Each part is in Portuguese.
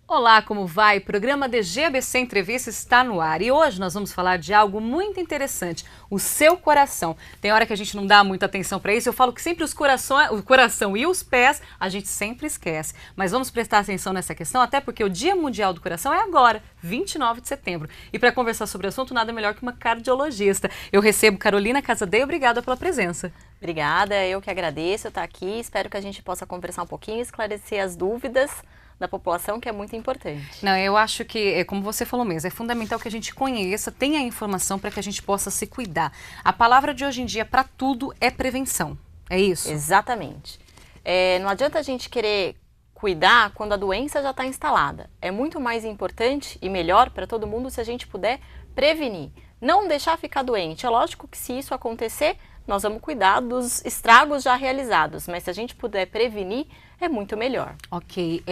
Olá, como vai? O programa DGABC Entrevista está no ar e hoje nós vamos falar de algo muito interessante, o seu coração. Tem hora que a gente não dá muita atenção para isso, eu falo que sempre o coração e os pés a gente sempre esquece. Mas vamos prestar atenção nessa questão, até porque o Dia Mundial do Coração é agora, 29 de setembro. E para conversar sobre o assunto, nada melhor que uma cardiologista. Eu recebo Carolina Casadei, obrigada pela presença. Obrigada, eu que agradeço estar aqui, espero que a gente possa conversar um pouquinho, esclarecer as dúvidas da população, que é muito importante. Não, eu acho que, como você falou mesmo, é fundamental que a gente conheça, tenha informação para que a gente possa se cuidar. A palavra de hoje em dia para tudo é prevenção, é isso? Exatamente. Não adianta a gente querer cuidar quando a doença já está instalada. É muito mais importante e melhor para todo mundo se a gente puder prevenir. Não deixar ficar doente. É lógico que se isso acontecer, nós vamos cuidar dos estragos já realizados, mas se a gente puder prevenir, é muito melhor. Ok.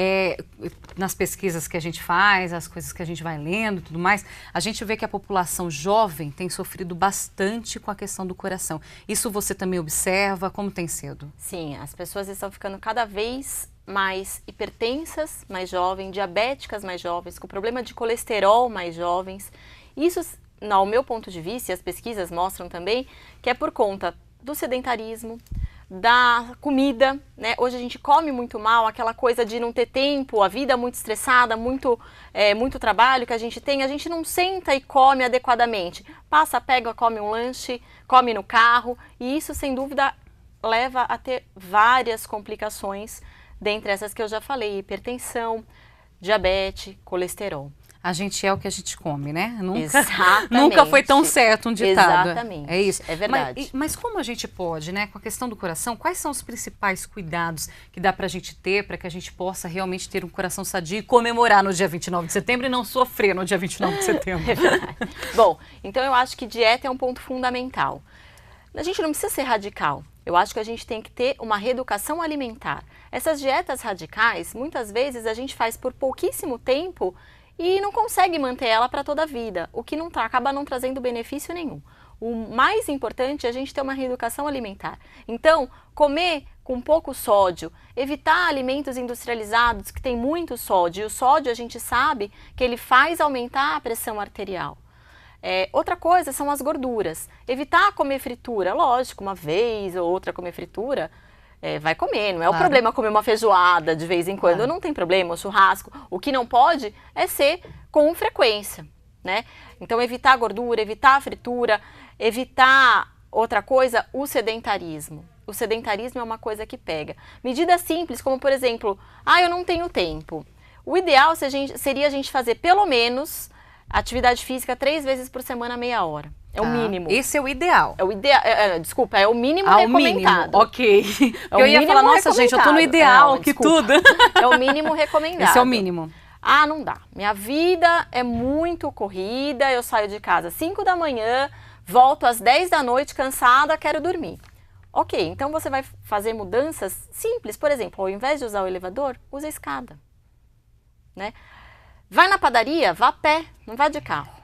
Nas pesquisas que a gente faz, as coisas que a gente vai lendo e tudo mais, a gente vê que a população jovem tem sofrido bastante com a questão do coração. Isso você também observa? Como tem sido? Sim, as pessoas estão ficando cada vez mais hipertensas, mais jovens, diabéticas mais jovens, com problema de colesterol mais jovens. Isso, ao meu ponto de vista, e as pesquisas mostram também, que é por conta do sedentarismo, da comida, né? Hoje a gente come muito mal, aquela coisa de não ter tempo, a vida muito estressada, muito trabalho que a gente não senta e come adequadamente. Passa, pega, come um lanche, come no carro, e isso sem dúvida leva a ter várias complicações, dentre essas que eu já falei, hipertensão, diabetes, colesterol. A gente é o que a gente come, né? Exatamente. Nunca foi tão certo um ditado. Exatamente. É isso. É verdade. Mas como a gente pode, né? Com a questão do coração, quais são os principais cuidados que dá pra gente ter para que a gente possa realmente ter um coração sadio e comemorar no dia 29 de setembro e não sofrer no dia 29 de setembro? É verdade. Bom, então eu acho que dieta é um ponto fundamental. A gente não precisa ser radical. Eu acho que a gente tem que ter uma reeducação alimentar. Essas dietas radicais, muitas vezes a gente faz por pouquíssimo tempo e não consegue manter ela para toda a vida, o que acaba não trazendo benefício nenhum. O mais importante é a gente ter uma reeducação alimentar. Então, comer com pouco sódio, evitar alimentos industrializados que têm muito sódio. E o sódio a gente sabe que ele faz aumentar a pressão arterial. Outra coisa são as gorduras. Evitar comer fritura, lógico, uma vez ou outra comer fritura, vai comer, não é o problema comer uma feijoada de vez em quando, não tem problema, o churrasco. O que não pode é ser com frequência, né? Então evitar a gordura, evitar a fritura, evitar outra coisa, o sedentarismo. O sedentarismo é uma coisa que pega. Medidas simples, como por exemplo, eu não tenho tempo. O ideal seria a gente fazer pelo menos atividade física 3 vezes por semana, meia hora. É o mínimo. Esse é o ideal. É o ideal. Desculpa, é o mínimo recomendado. Mínimo. Ok. Eu ia falar, nossa gente, eu tô no ideal, não, que desculpa. tudo. É o mínimo recomendado. Esse é o mínimo. Não dá. Minha vida é muito corrida, eu saio de casa às 5 da manhã, volto às 10 da noite cansada, quero dormir. Ok, então você vai fazer mudanças simples. Por exemplo, ao invés de usar o elevador, use a escada. Né? Vai na padaria, vá a pé, não vá de carro.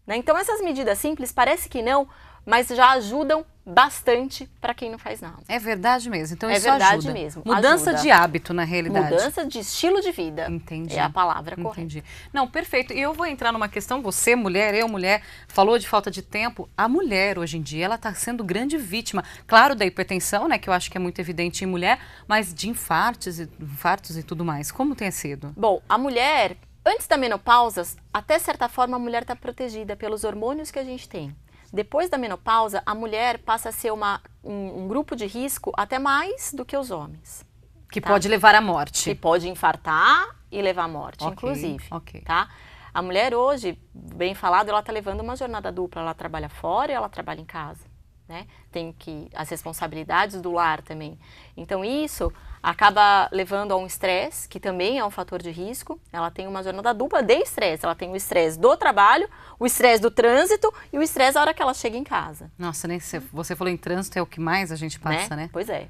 Né? Então essas medidas simples, parece que não, mas já ajudam bastante para quem não faz nada. É verdade mesmo, então isso isso ajuda. É verdade mesmo. Mudança de hábito, na realidade. Mudança de estilo de vida. Entendi. É a palavra correta. Entendi. Não, perfeito. E eu vou entrar numa questão, você mulher, eu mulher, falou de falta de tempo. A mulher, hoje em dia, ela está sendo grande vítima. Claro, da hipertensão, né, que eu acho que é muito evidente em mulher, mas de infartos e tudo mais. Como tem sido? Bom, a mulher, antes da menopausa, até certa forma a mulher está protegida pelos hormônios que a gente tem. Depois da menopausa, a mulher passa a ser um grupo de risco até mais do que os homens. Que pode levar à morte. Que pode infartar e levar à morte, inclusive. Tá? A mulher hoje, bem falado, ela está levando uma jornada dupla. Ela trabalha fora e ela trabalha em casa. Né? Tem as responsabilidades do lar também. Então isso acaba levando a um estresse, que também é um fator de risco. Ela tem uma jornada dupla de estresse. Ela tem o estresse do trabalho, o estresse do trânsito e o estresse na hora que ela chega em casa. Nossa, nem você falou em trânsito, é o que mais a gente passa, né? Pois é.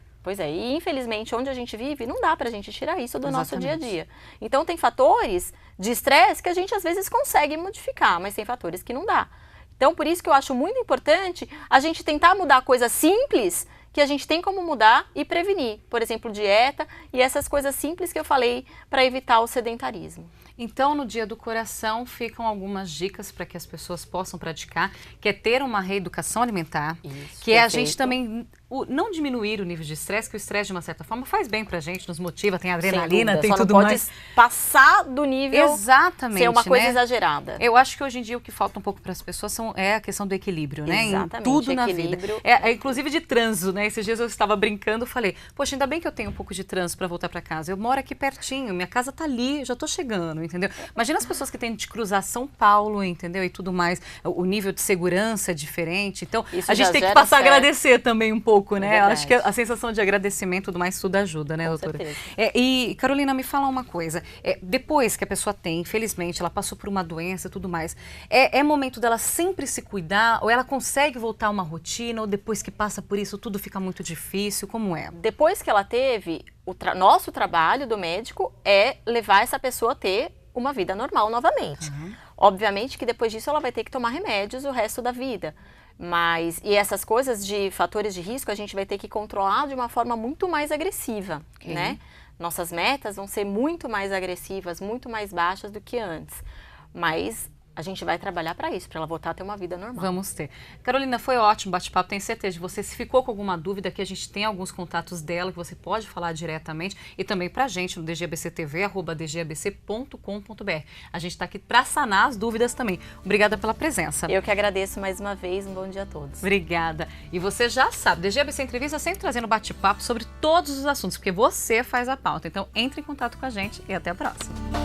E infelizmente onde a gente vive não dá pra gente tirar isso do nosso dia a dia. Então tem fatores de estresse que a gente às vezes consegue modificar, mas tem fatores que não dá. Então por isso que eu acho muito importante a gente tentar mudar coisas simples que a gente tem como mudar e prevenir. Por exemplo, dieta e essas coisas simples que eu falei para evitar o sedentarismo. Então, no Dia do Coração, ficam algumas dicas para que as pessoas possam praticar, que é ter uma reeducação alimentar, Isso, que é a perfeito. gente também não diminuir o nível de estresse, que o estresse, de uma certa forma, faz bem pra gente, nos motiva, tem adrenalina, tem Só tudo não pode mais. passar do nível, Exatamente, ser uma coisa né? exagerada. Eu acho que hoje em dia o que falta um pouco para as pessoas é a questão do equilíbrio, né? Exatamente, Em tudo na equilíbrio. vida. Inclusive de trânsito, né? Esses dias eu estava brincando, falei, poxa, ainda bem que eu tenho um pouco de trânsito para voltar para casa. Eu moro aqui pertinho, minha casa tá ali, já tô chegando, entendeu? Imagina as pessoas que têm de cruzar São Paulo, entendeu? E tudo mais. O nível de segurança é diferente. Então, Isso a gente já tem que gera passar a certo. agradecer também um pouco, né? Eu Verdade. acho que a sensação de agradecimento e tudo mais, tudo ajuda, né, Com doutora? certeza. E, Carolina, me fala uma coisa. Depois que a pessoa tem, infelizmente, ela passou por uma doença e tudo mais, é momento dela sempre se cuidar? Ou ela consegue voltar a uma rotina? Ou depois que passa por isso, tudo fica muito difícil? Como é? Depois que ela teve, nosso trabalho do médico é levar essa pessoa a ter uma vida normal novamente. Obviamente que depois disso ela vai ter que tomar remédios o resto da vida. E essas coisas de fatores de risco a gente vai ter que controlar de uma forma muito mais agressiva, né? Nossas metas vão ser muito mais agressivas, muito mais baixas do que antes. Mas a gente vai trabalhar para isso, para ela voltar a ter uma vida normal. Vamos ter. Carolina, foi ótimo o bate-papo, tenho certeza de você. Se ficou com alguma dúvida, aqui a gente tem alguns contatos dela que você pode falar diretamente e também pra gente no dgabctv, @dgabc.com.br. A gente está aqui para sanar as dúvidas também. Obrigada pela presença. Eu que agradeço mais uma vez, um bom dia a todos. Obrigada. E você já sabe, DGABC Entrevista sempre trazendo bate-papo sobre todos os assuntos, porque você faz a pauta. Então, entre em contato com a gente e até a próxima.